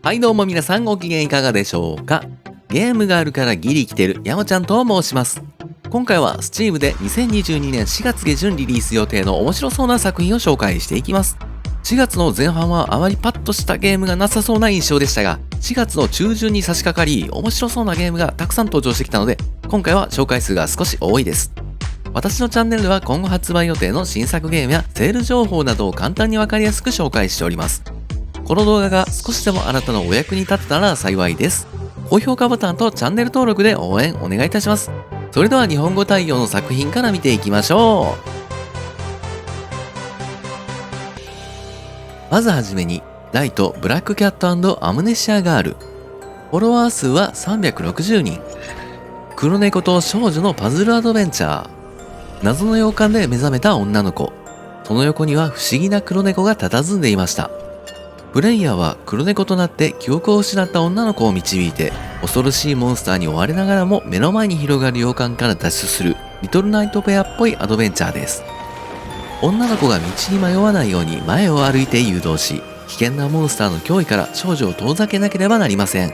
はいどうも皆さんご機嫌いかがでしょうか。ゲームがあるからギリ来てる山ちゃんと申します。今回は Steam で2022年4月下旬リリース予定の面白そうな作品を紹介していきます。4月の前半はあまりパッとしたゲームがなさそうな印象でしたが、4月の中旬に差し掛かり面白そうなゲームがたくさん登場してきたので、今回は紹介数が少し多いです。私のチャンネルでは今後発売予定の新作ゲームやセール情報などを簡単にわかりやすく紹介しております。この動画が少しでもあなたのお役に立てたら幸いです。高評価ボタンとチャンネル登録で応援お願いいたします。それでは日本語対応の作品から見ていきましょう。まずはじめに、ライト・ブラックキャット&アムネシアガール。フォロワー数は360人。黒猫と少女のパズルアドベンチャー。謎の洋館で目覚めた女の子。その横には不思議な黒猫が佇んでいました。プレイヤーは黒猫となって記憶を失った女の子を導いて、恐ろしいモンスターに追われながらも目の前に広がる洋館から脱出するリトルナイトペアっぽいアドベンチャーです。女の子が道に迷わないように前を歩いて誘導し、危険なモンスターの脅威から少女を遠ざけなければなりません。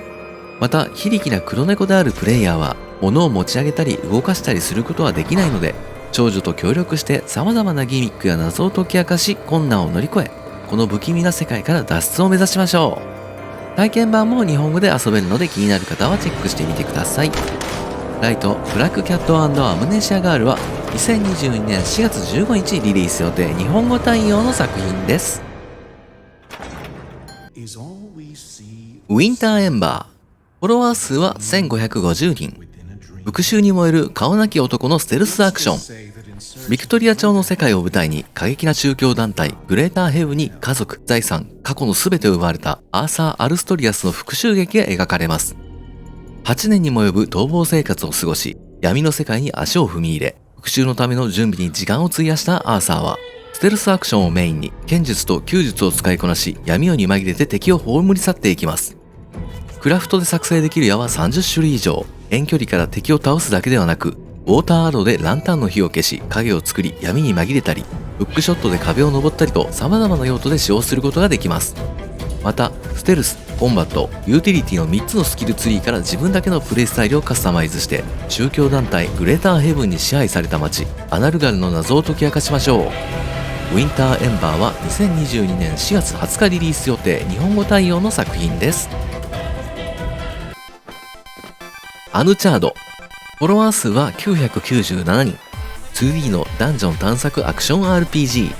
また、非力な黒猫であるプレイヤーは、物を持ち上げたり動かしたりすることはできないので、少女と協力して様々なギミックや謎を解き明かし、困難を乗り越え、この不気味な世界から脱出を目指しましょう。体験版も日本語で遊べるので気になる方はチェックしてみてください。ライト・ブラックキャット&アムネシアガールは2022年4月15日リリース予定日本語対応の作品です。ウィンターエンバー。フォロワー数は1550人。復讐に燃える顔なき男のステルスアクション。ビクトリア朝の世界を舞台に過激な宗教団体グレーターヘブンに家族、財産、過去の全てを奪われたアーサー・アルストリアスの復讐劇が描かれます。8年にも及ぶ逃亡生活を過ごし、闇の世界に足を踏み入れ、復讐のための準備に時間を費やしたアーサーは、ステルスアクションをメインに剣術と弓術を使いこなし、闇夜に紛れて敵を葬り去っていきます。クラフトで作成できる矢は30種類以上。遠距離から敵を倒すだけではなく、ウォーターアローでランタンの火を消し影を作り闇に紛れたり、フックショットで壁を登ったりと様々な用途で使用することができます。また、ステルス、コンバット、ユーティリティの3つのスキルツリーから自分だけのプレイスタイルをカスタマイズして、宗教団体グレーターヘブンに支配された街、アナルガルの謎を解き明かしましょう。ウィンターエンバーは2022年4月20日リリース予定日本語対応の作品です。アヌチャード。フォロワー数は997人。2D のダンジョン探索アクション RPG。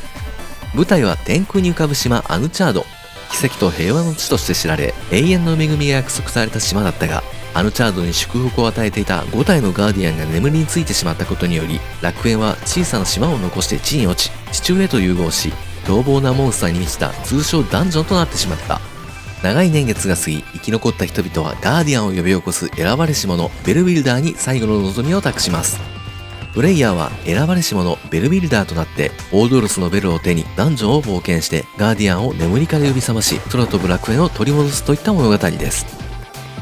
舞台は天空に浮かぶ島アヌチャード。奇跡と平和の地として知られ、永遠の恵みが約束された島だったが、アヌチャードに祝福を与えていた5体のガーディアンが眠りについてしまったことにより、楽園は小さな島を残して地に落ち、地中へと融合し、凶暴なモンスターに満ちた通称ダンジョンとなってしまった。長い年月が過ぎ、生き残った人々はガーディアンを呼び起こす選ばれし者ベルビルダーに最後の望みを託します。プレイヤーは選ばれし者ベルビルダーとなってオードロスのベルを手にダンジョンを冒険してガーディアンを眠りから呼び覚まし、空飛ぶ楽園を取り戻すといった物語です。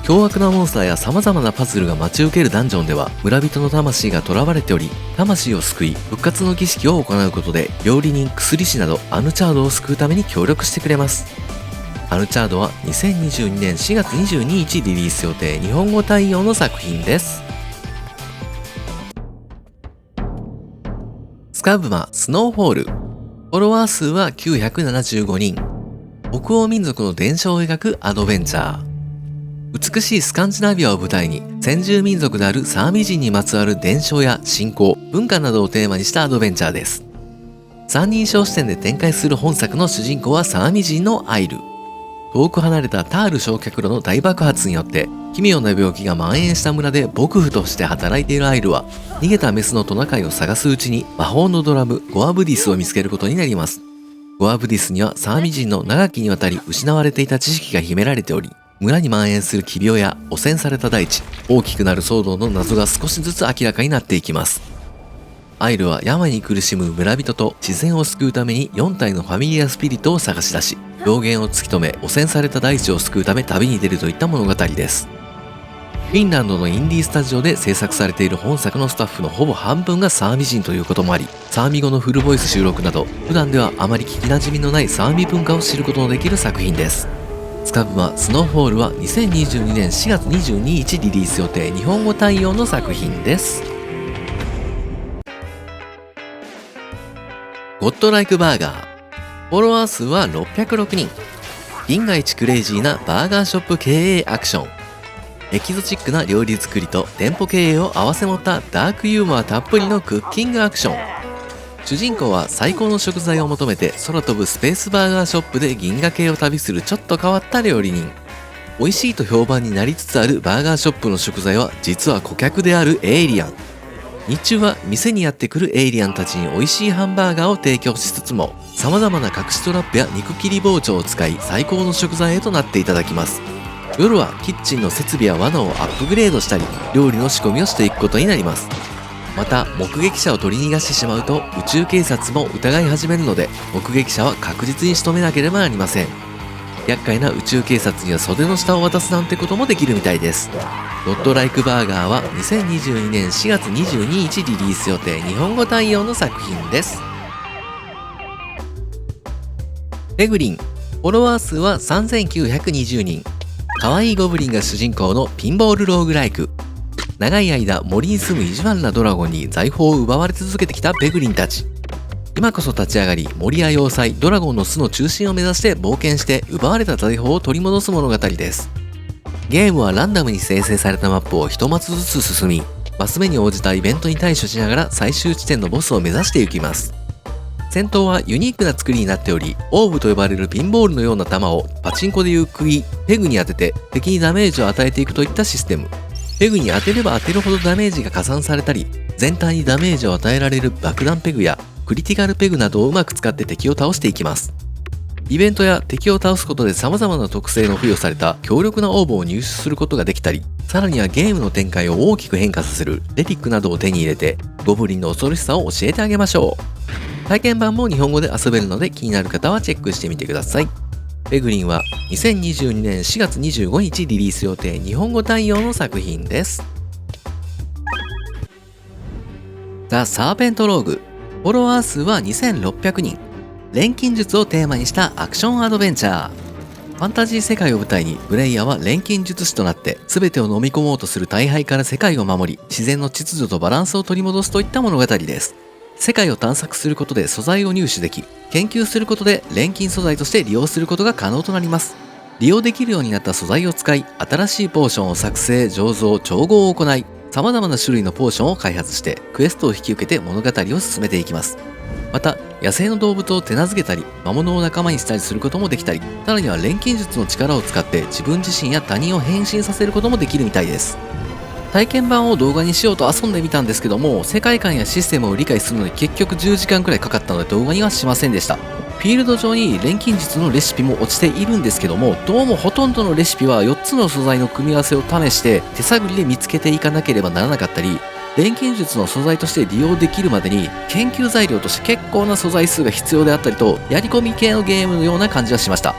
凶悪なモンスターや様々なパズルが待ち受けるダンジョンでは、村人の魂が囚われており、魂を救い復活の儀式を行うことで料理人、薬師などアヌチャードを救うために協力してくれます。アヌチャードは2022年4月22日リリース予定日本語対応の作品です。スカブマ・スノーフォール。フォロワー数は975人。北欧民族の伝承を描くアドベンチャー。美しいスカンジナビアを舞台に先住民族であるサーミ人にまつわる伝承や信仰、文化などをテーマにしたアドベンチャーです。三人称視点で展開する本作の主人公はサーミ人のアイル。遠く離れたタール焼却炉の大爆発によって奇妙な病気が蔓延した村で牧婦として働いているアイルは、逃げたメスのトナカイを探すうちに魔法のドラムゴアブディスを見つけることになります。ゴアブディスにはサーミ人の長きにわたり失われていた知識が秘められており、村に蔓延する奇病や汚染された大地、大きくなる騒動の謎が少しずつ明らかになっていきます。アイルは病に苦しむ村人と自然を救うために4体のファミリアスピリットを探し出し、病原を突き止め汚染された大地を救うため旅に出るといった物語です。フィンランドのインディースタジオで制作されている本作のスタッフのほぼ半分がサーミ人ということもあり、サーミ語のフルボイス収録など普段ではあまり聞きなじみのないサーミ文化を知ることのできる作品です。スカブマスノーフォールは2022年4月22日リリース予定日本語対応の作品です。ゴッドライクバーガー。フォロワー数は606人。銀河一クレイジーなバーガーショップ経営アクション。エキゾチックな料理作りと店舗経営を併せ持ったダークユーモアたっぷりのクッキングアクション。主人公は最高の食材を求めて空飛ぶスペースバーガーショップで銀河系を旅するちょっと変わった料理人。美味しいと評判になりつつあるバーガーショップの食材は実は顧客であるエイリアン。日中は店にやってくるエイリアンたちに美味しいハンバーガーを提供しつつも、様々な隠しトラップや肉切り包丁を使い最高の食材へとなっていただきます。夜はキッチンの設備や罠をアップグレードしたり、料理の仕込みをしていくことになります。また目撃者を取り逃がしてしまうと宇宙警察も疑い始めるので、目撃者は確実に仕留めなければなりません。厄介な宇宙警察には袖の下を渡すなんてこともできるみたいです。ゴッドライクバーガーは2022年4月22日リリース予定日本語対応の作品です。ペグリン。フォロワー数は3920人。可愛いゴブリンが主人公のピンボールローグライク。長い間森に住む意地悪なドラゴンに財宝を奪われ続けてきたペグリンたち。今こそ立ち上がり、森や要塞、ドラゴンの巣の中心を目指して冒険して奪われた財宝を取り戻す物語です。ゲームはランダムに生成されたマップを一マスずつ進み、マス目に応じたイベントに対処しながら最終地点のボスを目指していきます。戦闘はユニークな作りになっており、オーブと呼ばれるピンボールのような球をパチンコでいう釘、ペグに当てて敵にダメージを与えていくといったシステム。ペグに当てれば当てるほどダメージが加算されたり、全体にダメージを与えられる爆弾ペグやクリティカルペグなどをうまく使って敵を倒していきます。イベントや敵を倒すことで様々な特性の付与された強力なオーブを入手することができたり、さらにはゲームの展開を大きく変化させるレリックなどを手に入れて、ゴブリンの恐ろしさを教えてあげましょう。体験版も日本語で遊べるので気になる方はチェックしてみてください。ペグリンは2022年4月25日リリース予定日本語対応の作品です。ザ・サーペントローグ。フォロワー数は2600人。錬金術をテーマにしたアクションアドベンチャー。ファンタジー世界を舞台にプレイヤーは錬金術師となって全てを飲み込もうとする大敗から世界を守り、自然の秩序とバランスを取り戻すといった物語です。世界を探索することで素材を入手でき、研究することで錬金素材として利用することが可能となります。利用できるようになった素材を使い、新しいポーションを作成、醸造、調合を行い、様々な種類のポーションを開発してクエストを引き受けて物語を進めていきます。また野生の動物を手なずけたり魔物を仲間にしたりすることもできたり、さらには錬金術の力を使って自分自身や他人を変身させることもできるみたいです。体験版を動画にしようと遊んでみたんですけども、世界観やシステムを理解するのに結局10時間くらいかかったので動画にはしませんでした。フィールド上に錬金術のレシピも落ちているんですけども、どうもほとんどのレシピは4つの素材の組み合わせを試して手探りで見つけていかなければならなかったり、錬金術の素材として利用できるまでに研究材料として結構な素材数が必要であったりと、やり込み系のゲームのような感じはしました。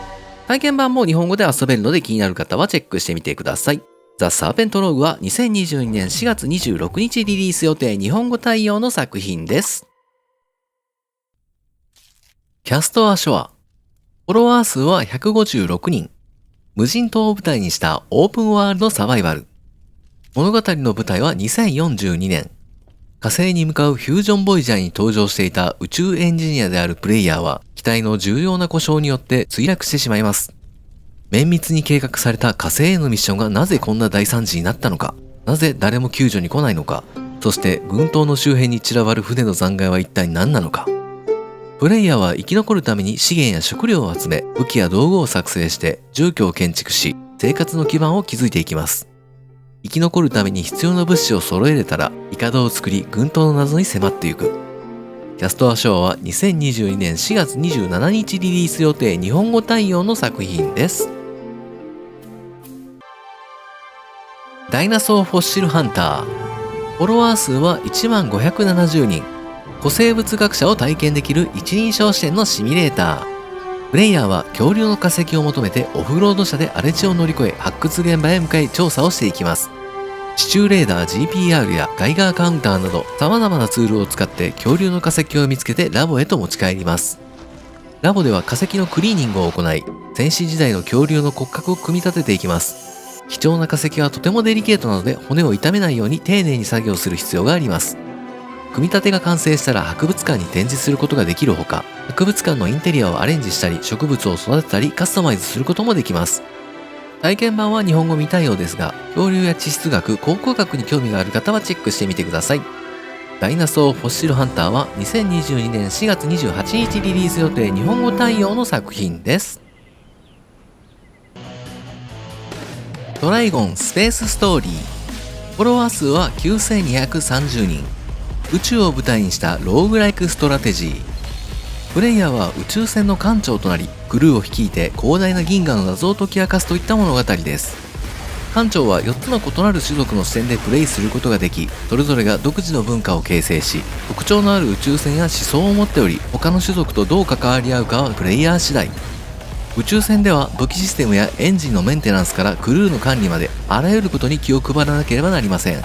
体験版も日本語で遊べるので気になる方はチェックしてみてください。ザ・サーペントローグは2022年4月26日リリース予定日本語対応の作品です。キャストアショア。フォロワー数は156人。無人島を舞台にしたオープンワールドサバイバル。物語の舞台は2042年。火星に向かうフュージョンボイジャーに登場していた宇宙エンジニアであるプレイヤーは、機体の重要な故障によって墜落してしまいます。綿密に計画された火星へのミッションがなぜこんな大惨事になったのか、なぜ誰も救助に来ないのか、そして群島の周辺に散らばる船の残骸は一体何なのか。プレイヤーは生き残るために資源や食料を集め、武器や道具を作成して住居を建築し、生活の基盤を築いていきます。生き残るために必要な物資を揃えれたら、帝を作り群島の謎に迫っていく。キャストアショアは2022年4月27日リリース予定日本語対応の作品です。ダイナソーフォッシルハンター。フォロワー数は1570人。古生物学者を体験できる一人称視点のシミュレーター。プレイヤーは恐竜の化石を求めてオフロード車で荒れ地を乗り越え発掘現場へ向かい調査をしていきます。地中レーダー GPR やガイガーカウンターなど様々なツールを使って恐竜の化石を見つけてラボへと持ち帰ります。ラボでは化石のクリーニングを行い、先史時代の恐竜の骨格を組み立てていきます。貴重な化石はとてもデリケートなので、骨を傷めないように丁寧に作業する必要があります。組み立てが完成したら博物館に展示することができるほか、博物館のインテリアをアレンジしたり、植物を育てたりカスタマイズすることもできます。体験版は日本語未対応ですが、恐竜や地質学、考古学に興味がある方はチェックしてみてください。ダイナソーフォッシルハンターは2022年4月28日リリース予定、日本語対応の作品です。ドライゴンスペースストーリー。フォロワー数は9230人。宇宙を舞台にしたローグライクストラテジー。プレイヤーは宇宙船の艦長となり、クルーを率いて広大な銀河の謎を解き明かすといった物語です。艦長は4つの異なる種族の視点でプレイすることができ、それぞれが独自の文化を形成し、特徴のある宇宙船や思想を持っており、他の種族とどう関わり合うかはプレイヤー次第。宇宙船では武器システムやエンジンのメンテナンスからクルーの管理まで、あらゆることに気を配らなければなりません。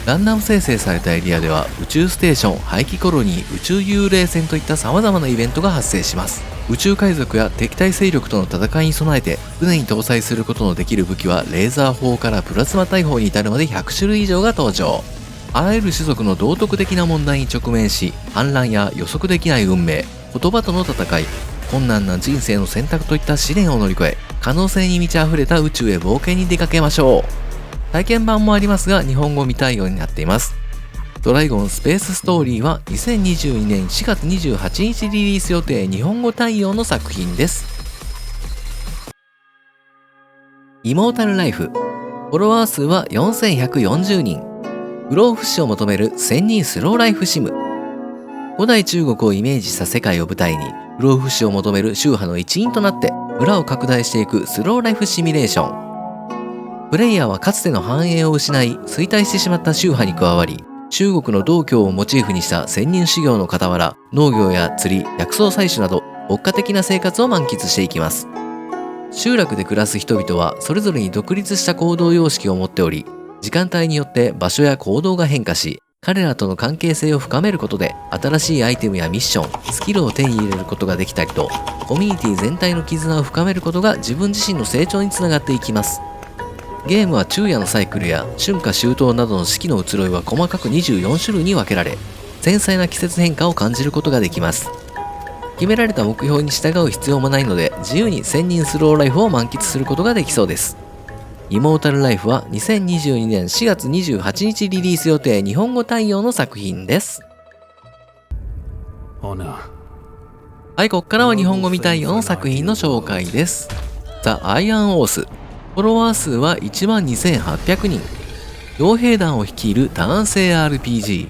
ランダム生成されたエリアでは宇宙ステーション、廃棄コロニー、宇宙幽霊船といった様々なイベントが発生します。宇宙海賊や敵対勢力との戦いに備えて船に搭載することのできる武器はレーザー砲からプラズマ大砲に至るまで100種類以上が登場。あらゆる種族の道徳的な問題に直面し、反乱や予測できない運命、言葉との戦い、困難な人生の選択といった試練を乗り越え、可能性に満ち溢れた宇宙へ冒険に出かけましょう。体験版もありますが、日本語未対応になっています。ドライゴンスペースストーリーは2022年4月28日リリース予定、日本語対応の作品です。イモータルライフ。フォロワー数は4140人。不老不死を求める1000人スローライフシム。古代中国をイメージした世界を舞台に、不老不死を求める宗派の一員となって村を拡大していくスローライフシミュレーション。プレイヤーはかつての繁栄を失い衰退してしまった宗派に加わり、中国の道教をモチーフにした仙人修行の傍ら、農業や釣り、薬草採取など牧歌的な生活を満喫していきます。集落で暮らす人々はそれぞれに独立した行動様式を持っており、時間帯によって場所や行動が変化し、彼らとの関係性を深めることで新しいアイテムやミッション、スキルを手に入れることができたりと、コミュニティ全体の絆を深めることが自分自身の成長につながっていきます。ゲームは昼夜のサイクルや春夏秋冬などの四季の移ろいは細かく24種類に分けられ、繊細な季節変化を感じることができます。決められた目標に従う必要もないので、自由に1000人スローライフを満喫することができそうです。イモータルライフは2022年4月28日リリース予定、日本語対応の作品です。はい、ここからは日本語未対応の作品の紹介です。ザ・アイアン・オース。フォロワー数は12800人。傭兵団を率いる単性 RPG。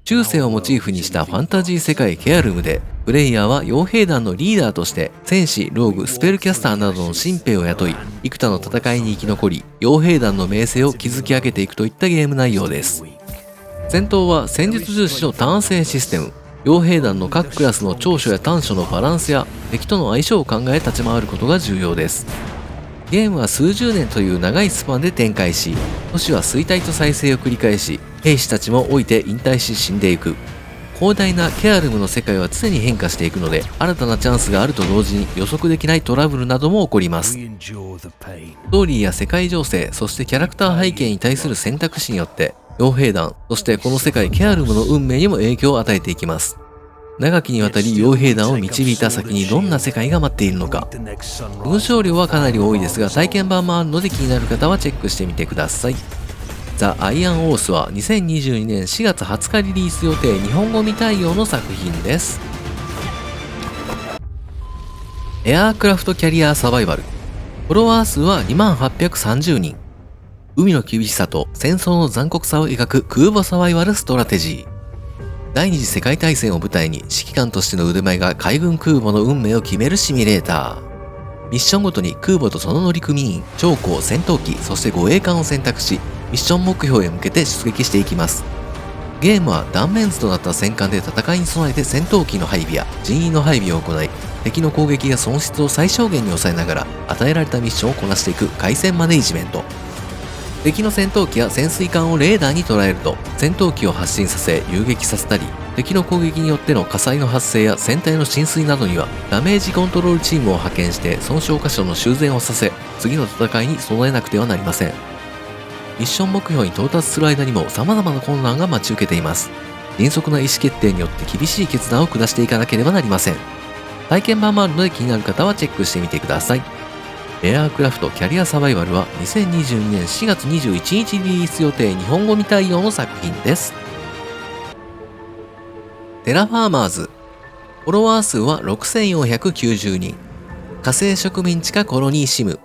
中世をモチーフにしたファンタジー世界ケアルムで、プレイヤーは傭兵団のリーダーとして戦士、ローグ、スペルキャスターなどの新兵を雇い、幾多の戦いに生き残り、傭兵団の名声を築き上げていくといったゲーム内容です。戦闘は戦術重視の単性システム。傭兵団の各クラスの長所や短所のバランスや敵との相性を考え立ち回ることが重要です。ゲームは数十年という長いスパンで展開し、都市は衰退と再生を繰り返し、兵士たちも老いて引退し死んでいく。広大なケアルムの世界は常に変化していくので、新たなチャンスがあると同時に予測できないトラブルなども起こります。ストーリーや世界情勢、そしてキャラクター背景に対する選択肢によって、傭兵団、そしてこの世界ケアルムの運命にも影響を与えていきます。長きにわたり傭兵団を導いた先にどんな世界が待っているのか。文章量はかなり多いですが、体験版もあるので気になる方はチェックしてみてください。ザ・アイアン・オースは2022年4月20日リリース予定、日本語未対応の作品です。エアークラフトキャリアーサバイバル。フォロワー数は20830人。海の厳しさと戦争の残酷さを描く空母サバイバルストラテジー。第二次世界大戦を舞台に指揮官としての腕前が海軍空母の運命を決めるシミュレーター。ミッションごとに空母とその乗組員、将校、戦闘機、そして護衛艦を選択し、ミッション目標へ向けて出撃していきます。ゲームは断面図となった戦艦で戦いに備えて戦闘機の配備や人員の配備を行い、敵の攻撃や損失を最小限に抑えながら与えられたミッションをこなしていく海戦マネジメント。敵の戦闘機や潜水艦をレーダーに捉えると、戦闘機を発進させ遊撃させたり、敵の攻撃によっての火災の発生や船体の浸水などにはダメージコントロールチームを派遣して損傷箇所の修繕をさせ、次の戦いに備えなくてはなりません。ミッション目標に到達する間にも様々な困難が待ち受けています。迅速な意思決定によって厳しい決断を下していかなければなりません。体験版もあるので気になる方はチェックしてみてください。エアークラフトキャリアサバイバルは2022年4月21日リリース予定日本語未対応の作品です。テラファーマーズ。フォロワー数は6490人。火星植民地下コロニーシム。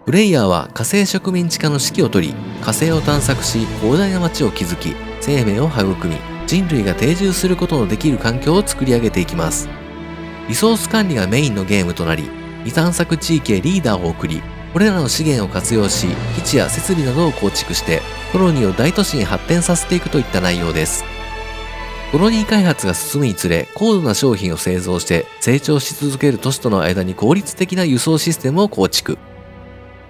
プレイヤーは火星植民地下の指揮を取り、火星を探索し、広大な街を築き、生命を育み、人類が定住することのできる環境を作り上げていきます。リソース管理がメインのゲームとなり、未探索地域へリーダーを送り、これらの資源を活用し、基地や設備などを構築して、コロニーを大都市に発展させていくといった内容です。コロニー開発が進むにつれ、高度な商品を製造して成長し続ける都市との間に効率的な輸送システムを構築。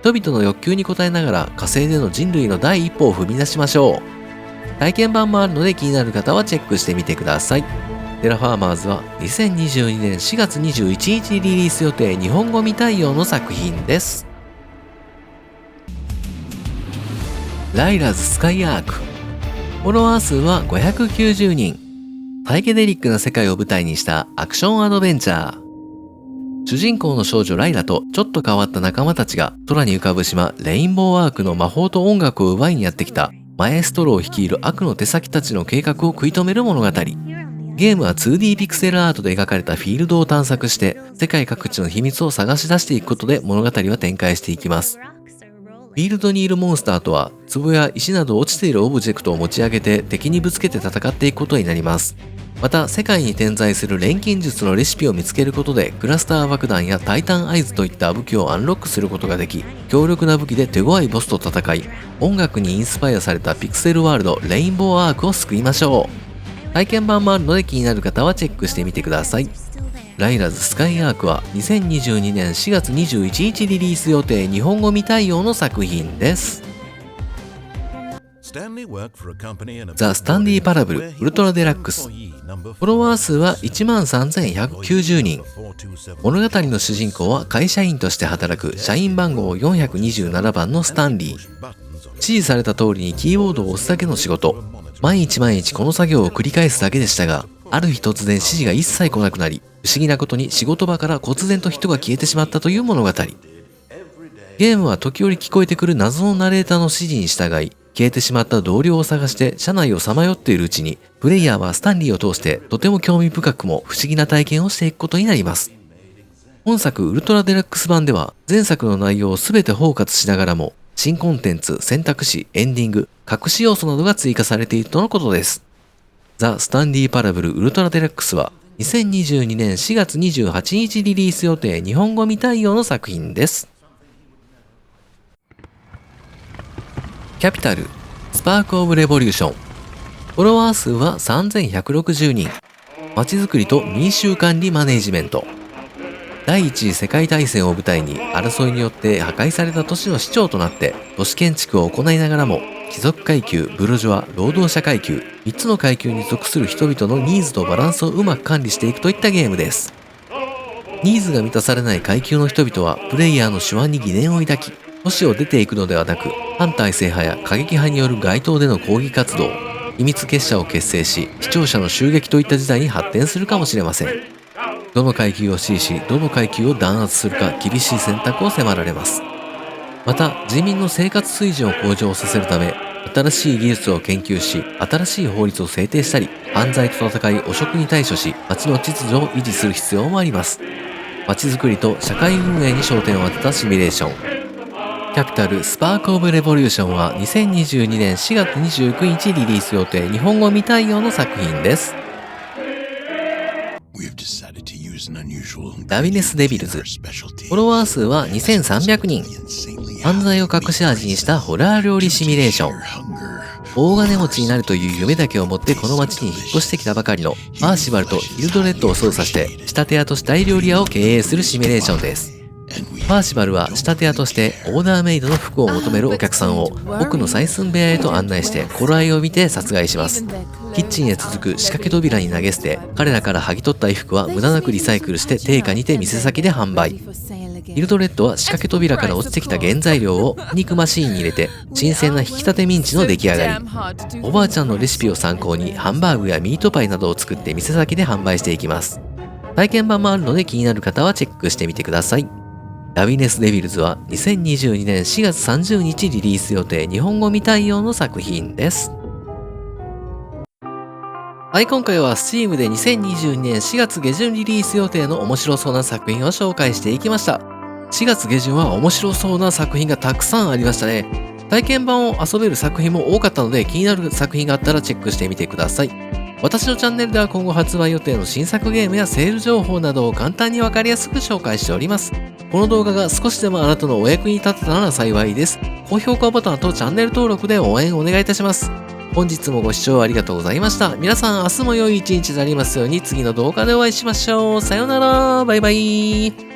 人々の欲求に応えながら火星での人類の第一歩を踏み出しましょう。体験版もあるので気になる方はチェックしてみてください。テラファーマーズは2022年4月21日リリース予定日本語未対応の作品です。ライラズスカイアーク。フォロワー数は590人。サイケデリックな世界を舞台にしたアクションアドベンチャー。主人公の少女ライラとちょっと変わった仲間たちが空に浮かぶ島レインボーアークの魔法と音楽を奪いにやってきたマエストロを率いる悪の手先たちの計画を食い止める物語。ゲームは 2D ピクセルアートで描かれたフィールドを探索して世界各地の秘密を探し出していくことで物語は展開していきます。フィールドにいるモンスターとは壺や石など落ちているオブジェクトを持ち上げて敵にぶつけて戦っていくことになります。また世界に点在する錬金術のレシピを見つけることでクラスター爆弾やタイタンアイズといった武器をアンロックすることができ、強力な武器で手強いボスと戦い、音楽にインスパイアされたピクセルワールドレインボーアークを救いましょう。体験版もあるので気になる方はチェックしてみてください。ライラズスカイアークは2022年4月21日リリース予定日本語未対応の作品です。ザ・スタンディ・パラブル・ウルトラデラックス。フォロワー数は13,190人。物語の主人公は会社員として働く社員番号427番のスタンリー。指示された通りにキーボードを押すだけの仕事。毎日毎日この作業を繰り返すだけでしたが、ある日突然指示が一切来なくなり、不思議なことに仕事場から忽然と人が消えてしまったという物語。ゲームは時折聞こえてくる謎のナレーターの指示に従い、消えてしまった同僚を探して車内をさまよっているうちに、プレイヤーはスタンリーを通してとても興味深くも不思議な体験をしていくことになります。本作ウルトラデラックス版では前作の内容を全て包括しながらも、新コンテンツ、選択肢、エンディング、隠し要素などが追加されているとのことです。ザ・スタンディ・パラブル・ウルトラデラックスは2022年4月28日リリース予定日本語未対応の作品です。キャピタル・スパーク・オブ・レボリューション。フォロワー数は3160人。街づくりと民衆管理マネジメント。第一次世界大戦を舞台に争いによって破壊された都市の市長となって都市建築を行いながらも、貴族階級、ブルジョワ、労働者階級、3つの階級に属する人々のニーズとバランスをうまく管理していくといったゲームです。ニーズが満たされない階級の人々はプレイヤーの手腕に疑念を抱き、都市を出ていくのではなく、反体制派や過激派による街頭での抗議活動、秘密結社を結成し、視聴者の襲撃といった事態に発展するかもしれません。どの階級を支持し、どの階級を弾圧するか厳しい選択を迫られます。また、人民の生活水準を向上させるため、新しい技術を研究し、新しい法律を制定したり、犯罪と戦い汚職に対処し、街の秩序を維持する必要もあります。街づくりと社会運営に焦点を当てたシミュレーション。キャピタル・スパーク・オブ・レボリューションは2022年4月29日リリース予定日本語未対応の作品です。ラビネス・デビルズ。フォロワー数は2300人。犯罪を隠し味にしたホラー料理シミュレーション。大金持ちになるという夢だけを持ってこの町に引っ越してきたばかりのパーシバルとヒルドレッドを操作して仕立て屋とした大料理屋を経営するシミュレーションです。パーシバルは仕立て屋としてオーダーメイドの服を求めるお客さんを奥の採寸部屋へと案内して頃合いを見て殺害します。キッチンへ続く仕掛け扉に投げ捨て、彼らから剥ぎ取った衣服は無駄なくリサイクルして定価にて店先で販売。ヒルドレッドは仕掛け扉から落ちてきた原材料を肉マシーンに入れて新鮮な引き立てミンチの出来上がり。おばあちゃんのレシピを参考にハンバーグやミートパイなどを作って店先で販売していきます。体験版もあるので気になる方はチェックしてみてください。ラビネスデビルズは2022年4月30日リリース予定日本語未対応の作品です。はい、今回は Steam で2022年4月下旬リリース予定の面白そうな作品を紹介していきました。4月下旬は面白そうな作品がたくさんありましたね。体験版を遊べる作品も多かったので気になる作品があったらチェックしてみてください。私のチャンネルでは今後発売予定の新作ゲームやセール情報などを簡単にわかりやすく紹介しております。この動画が少しでもあなたのお役に立てたなら幸いです。高評価ボタンとチャンネル登録で応援お願いいたします。本日もご視聴ありがとうございました。皆さん明日も良い一日になりますように次の動画でお会いしましょう。さようなら。バイバイ。